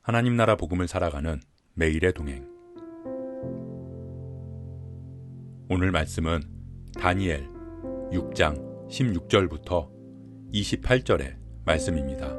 하나님 나라 복음을 살아가는 매일의 동행. 오늘 말씀은 다니엘 6장 16절부터 28절의 말씀입니다.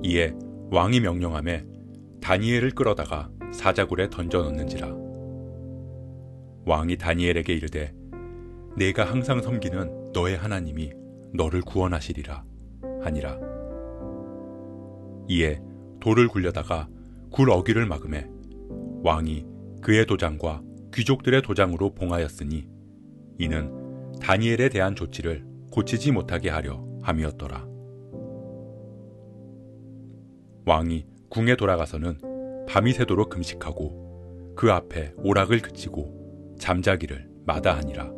이에 왕이 명령하매 다니엘을 끌어다가 사자굴에 던져 넣는지라. 왕이 다니엘에게 이르되 내가 항상 섬기는 너의 하나님이 너를 구원하시리라 하니라. 이에 돌을 굴려다가 굴 어귀를 막음에 왕이 그의 도장과 귀족들의 도장으로 봉하였으니 이는 다니엘에 대한 조치를 고치지 못하게 하려 함이었더라. 왕이 궁에 돌아가서는 밤이 새도록 금식하고 그 앞에 오락을 그치고 잠자기를 마다하니라.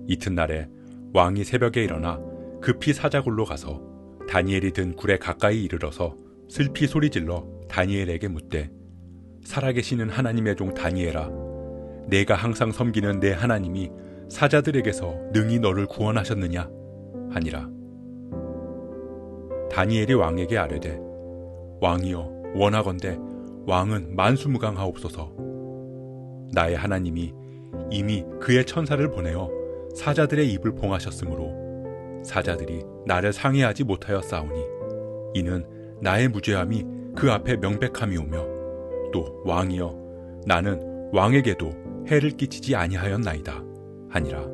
이튿날에 왕이 새벽에 일어나 급히 사자굴로 가서 다니엘이 든 굴에 가까이 이르러서 슬피 소리질러 다니엘에게 묻되 살아계시는 하나님의 종 다니엘아, 내가 항상 섬기는 내 하나님이 사자들에게서 능히 너를 구원하셨느냐 하니라. 다니엘이 왕에게 아뢰되 왕이여, 원하건대 왕은 만수무강하옵소서. 나의 하나님이 이미 그의 천사를 보내어 사자들의 입을 봉하셨으므로 사자들이 나를 상해하지 못하였사오니 이는 나의 무죄함이 그 앞에 명백함이오며 또 왕이여, 나는 왕에게도 해를 끼치지 아니하였나이다 하니라.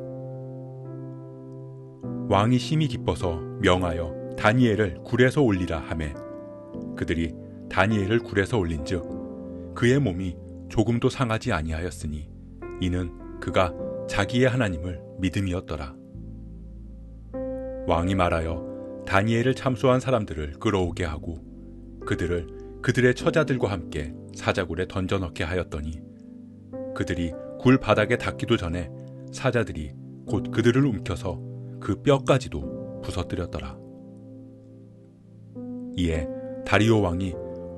왕이 심히 기뻐서 명하여 다니엘을 굴에서 올리라 하매 그들이 다니엘을 굴에서 올린즉 그의 몸이 조금도 상하지 아니하였으니 이는 그가 자기의 하나님을 믿음이었더라. 왕이 말하여 다니엘을 참소한 사람들을 끌어오게 하고 그들을 그들의 처자들과 함께 사자굴에 던져 넣게 하였더니 그들이 굴 바닥에 닿기도 전에 사자들이 곧 그들을 움켜서 그 뼈까지도 부서뜨렸더라. 이에 다리오 왕이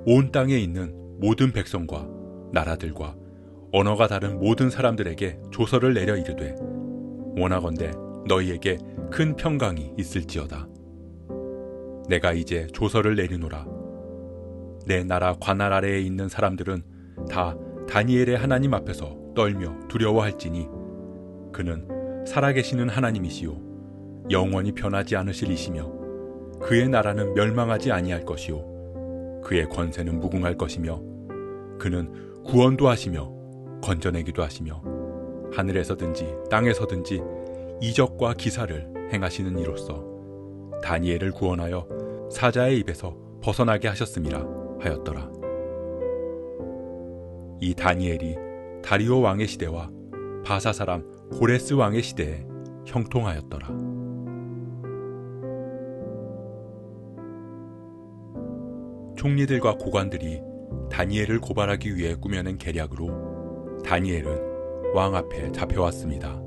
온 땅에 있는 모든 백성과 나라들과 언어가 다른 모든 사람들에게 조서를 내려 이르되 원하건대 너희에게 큰 평강이 있을지어다. 내가 이제 조서를 내리노라. 내 나라 관할 아래에 있는 사람들은 다 다니엘의 하나님 앞에서 떨며 두려워할지니 그는 살아계시는 하나님이시요 영원히 변하지 않으실 이시며 그의 나라는 멸망하지 아니할 것이요 그의 권세는 무궁할 것이며 그는 구원도 하시며 건져내기도 하시며 하늘에서든지 땅에서든지 이적과 기사를 행하시는 이로써 다니엘을 구원하여 사자의 입에서 벗어나게 하셨음이라 하였더라. 이 다니엘이 다리오 왕의 시대와 바사 사람 고레스 왕의 시대에 형통하였더라. 총리들과 고관들이 다니엘을 고발하기 위해 꾸며낸 계략으로 다니엘은 왕 앞에 잡혀왔습니다.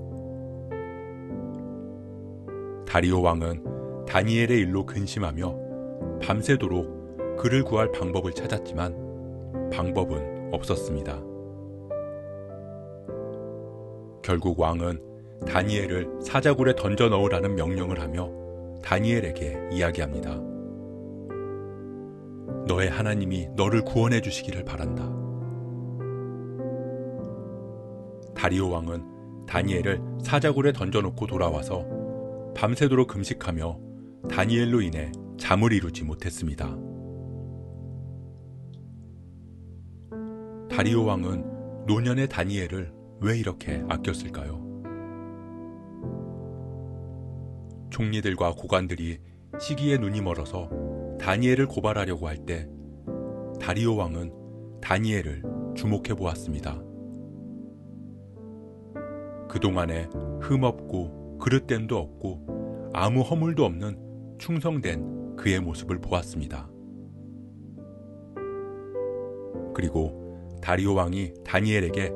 다리오 왕은 다니엘의 일로 근심하며 밤새도록 그를 구할 방법을 찾았지만 방법은 없었습니다. 결국 왕은 다니엘을 사자굴에 던져 넣으라는 명령을 하며 다니엘에게 이야기합니다. 너의 하나님이 너를 구원해 주시기를 바란다. 다리오 왕은 다니엘을 사자굴에 던져놓고 돌아와서 밤새도록 금식하며 다니엘로 인해 잠을 이루지 못했습니다. 다리오 왕은 노년의 다니엘을 왜 이렇게 아꼈을까요? 총리들과 고관들이 시기에 눈이 멀어서 다니엘을 고발하려고 할 때 다리오 왕은 다니엘을 주목해 보았습니다. 그동안에 흠없고 그릇됨도 없고 아무 허물도 없는 충성된 그의 모습을 보았습니다. 그리고 다리오 왕이 다니엘에게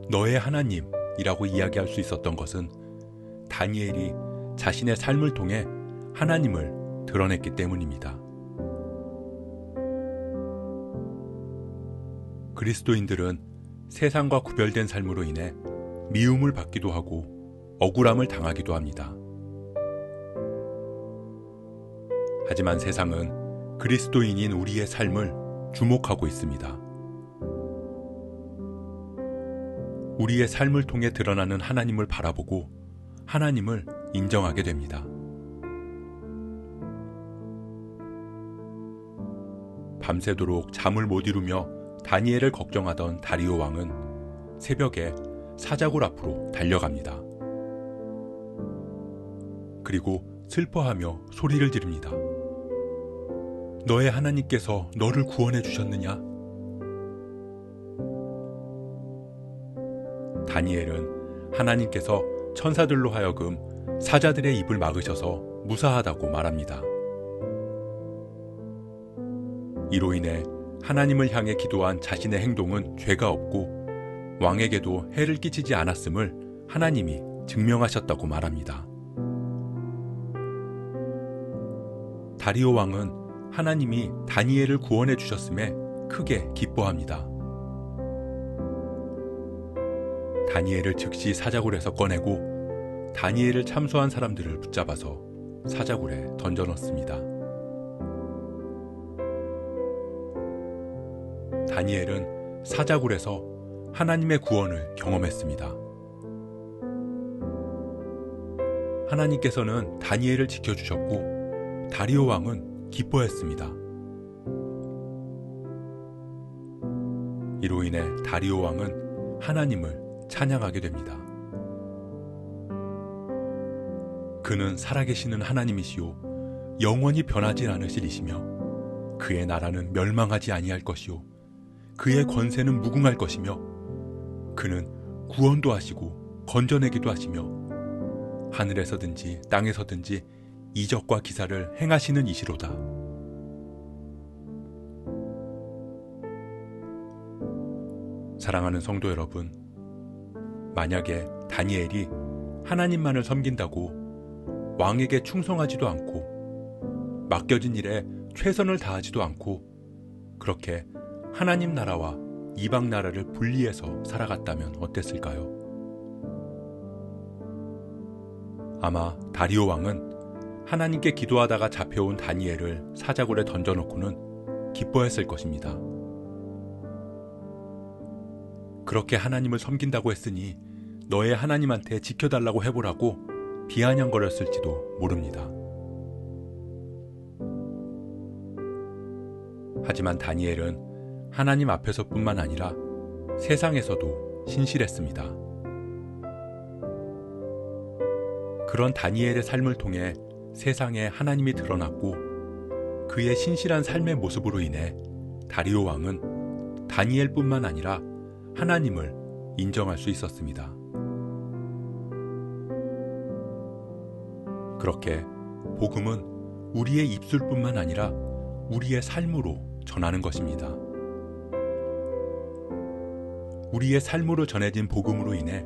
너의 하나님이라고 이야기할 수 있었던 것은 다니엘이 자신의 삶을 통해 하나님을 드러냈기 때문입니다. 그리스도인들은 세상과 구별된 삶으로 인해 미움을 받기도 하고 억울함을 당하기도 합니다. 하지만 세상은 그리스도인인 우리의 삶을 주목하고 있습니다. 우리의 삶을 통해 드러나는 하나님을 바라보고 하나님을 인정하게 됩니다. 밤새도록 잠을 못 이루며 다니엘을 걱정하던 다리오 왕은 새벽에 사자굴 앞으로 달려갑니다. 그리고 슬퍼하며 소리를 지릅니다. 너의 하나님께서 너를 구원해 주셨느냐? 다니엘은 하나님께서 천사들로 하여금 사자들의 입을 막으셔서 무사하다고 말합니다. 이로 인해 하나님을 향해 기도한 자신의 행동은 죄가 없고 왕에게도 해를 끼치지 않았음을 하나님이 증명하셨다고 말합니다. 다리오 왕은 하나님이 다니엘을 구원해 주셨음에 크게 기뻐합니다. 다니엘을 즉시 사자굴에서 꺼내고 다니엘을 참소한 사람들을 붙잡아서 사자굴에 던져넣습니다. 다니엘은 사자굴에서 하나님의 구원을 경험했습니다. 하나님께서는 다니엘을 지켜주셨고 다리오 왕은 기뻐했습니다. 이로 인해 다리오 왕은 하나님을 찬양하게 됩니다. 그는 살아계시는 하나님이시요 영원히 변하지 않으실 이시며 그의 나라는 멸망하지 아니할 것이요 그의 권세는 무궁할 것이며 그는 구원도 하시고 건져내기도 하시며 하늘에서든지 땅에서든지 이적과 기사를 행하시는 이시로다. 사랑하는 성도 여러분, 만약에 다니엘이 하나님만을 섬긴다고 왕에게 충성하지도 않고 맡겨진 일에 최선을 다하지도 않고 그렇게 하나님 나라와 이방 나라를 분리해서 살아갔다면 어땠을까요? 아마 다리오 왕은 하나님께 기도하다가 잡혀온 다니엘을 사자굴에 던져놓고는 기뻐했을 것입니다. 그렇게 하나님을 섬긴다고 했으니 너의 하나님한테 지켜달라고 해보라고 비아냥거렸을지도 모릅니다. 하지만 다니엘은 하나님 앞에서뿐만 아니라 세상에서도 신실했습니다. 그런 다니엘의 삶을 통해 세상에 하나님이 드러났고 그의 신실한 삶의 모습으로 인해 다리오 왕은 다니엘뿐만 아니라 하나님을 인정할 수 있었습니다. 그렇게 복음은 우리의 입술뿐만 아니라 우리의 삶으로 전하는 것입니다. 우리의 삶으로 전해진 복음으로 인해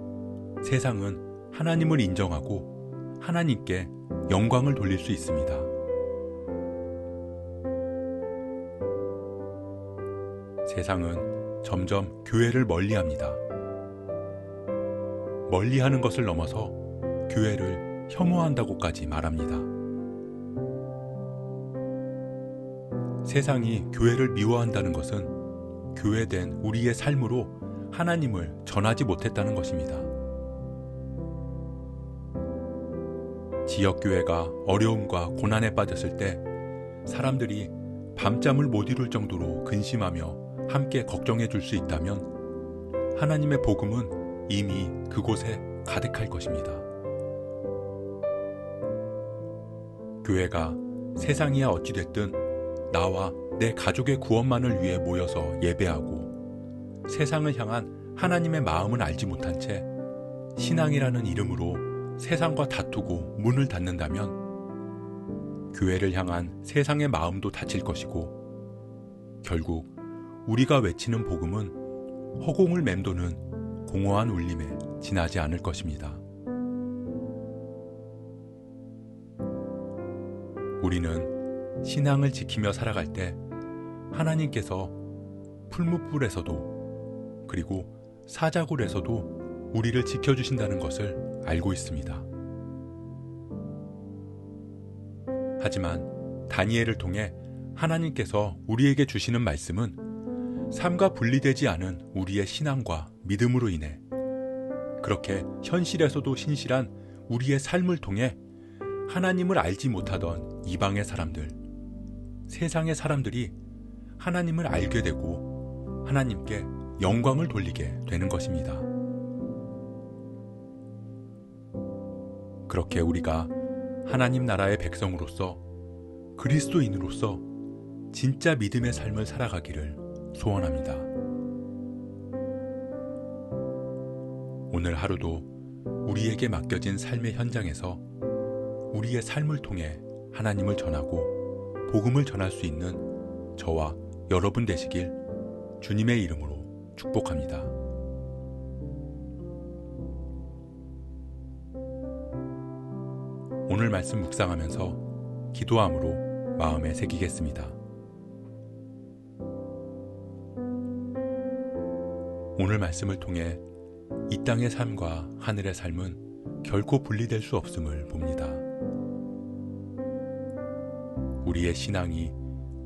세상은 하나님을 인정하고 하나님께 영광을 돌릴 수 있습니다. 세상은 점점 교회를 멀리합니다. 멀리하는 것을 넘어서 교회를 혐오한다고까지 말합니다. 세상이 교회를 미워한다는 것은 교회된 우리의 삶으로 하나님을 전하지 못했다는 것입니다. 지역교회가 어려움과 고난에 빠졌을 때 사람들이 밤잠을 못 이룰 정도로 근심하며 함께 걱정해 줄 수 있다면 하나님의 복음은 이미 그곳에 가득할 것입니다. 교회가 세상이야 어찌됐든 나와 내 가족의 구원만을 위해 모여서 예배하고 세상을 향한 하나님의 마음은 알지 못한 채 신앙이라는 이름으로 세상과 다투고 문을 닫는다면 교회를 향한 세상의 마음도 닫힐 것이고 결국 우리가 외치는 복음은 허공을 맴도는 공허한 울림에 지나지 않을 것입니다. 우리는 신앙을 지키며 살아갈 때 하나님께서 풀무불에서도 그리고 사자굴에서도 우리를 지켜주신다는 것을 알고 있습니다. 하지만 다니엘을 통해 하나님께서 우리에게 주시는 말씀은 삶과 분리되지 않은 우리의 신앙과 믿음으로 인해 그렇게 현실에서도 신실한 우리의 삶을 통해 하나님을 알지 못하던 이방의 사람들, 세상의 사람들이 하나님을 알게 되고 하나님께 영광을 돌리게 되는 것입니다. 그렇게 우리가 하나님 나라의 백성으로서 그리스도인으로서 진짜 믿음의 삶을 살아가기를 소원합니다. 오늘 하루도 우리에게 맡겨진 삶의 현장에서 우리의 삶을 통해 하나님을 전하고 복음을 전할 수 있는 저와 여러분 되시길 주님의 이름으로 축복합니다. 오늘 말씀 묵상하면서 기도함으로 마음에 새기겠습니다. 오늘 말씀을 통해 이 땅의 삶과 하늘의 삶은 결코 분리될 수 없음을 봅니다. 우리의 신앙이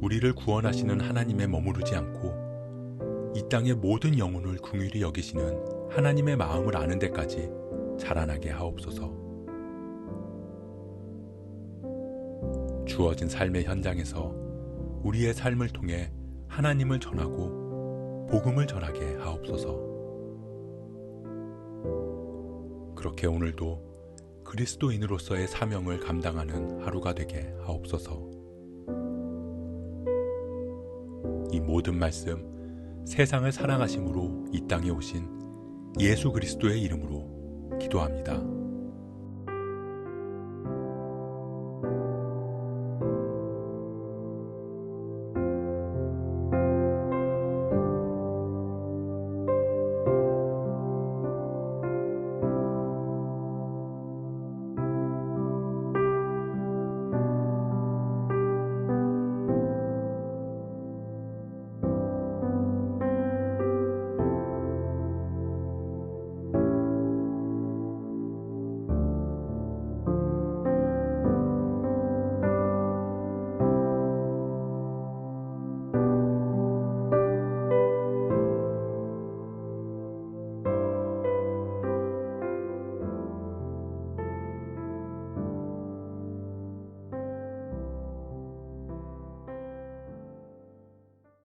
우리를 구원하시는 하나님에 머무르지 않고 이 땅의 모든 영혼을 긍휼히 여기시는 하나님의 마음을 아는 데까지 자라나게 하옵소서. 주어진 삶의 현장에서 우리의 삶을 통해 하나님을 전하고 복음을 전하게 하옵소서. 그렇게 오늘도 그리스도인으로서의 사명을 감당하는 하루가 되게 하옵소서. 이 모든 말씀 세상을 사랑하심으로 이 땅에 오신 예수 그리스도의 이름으로 기도합니다.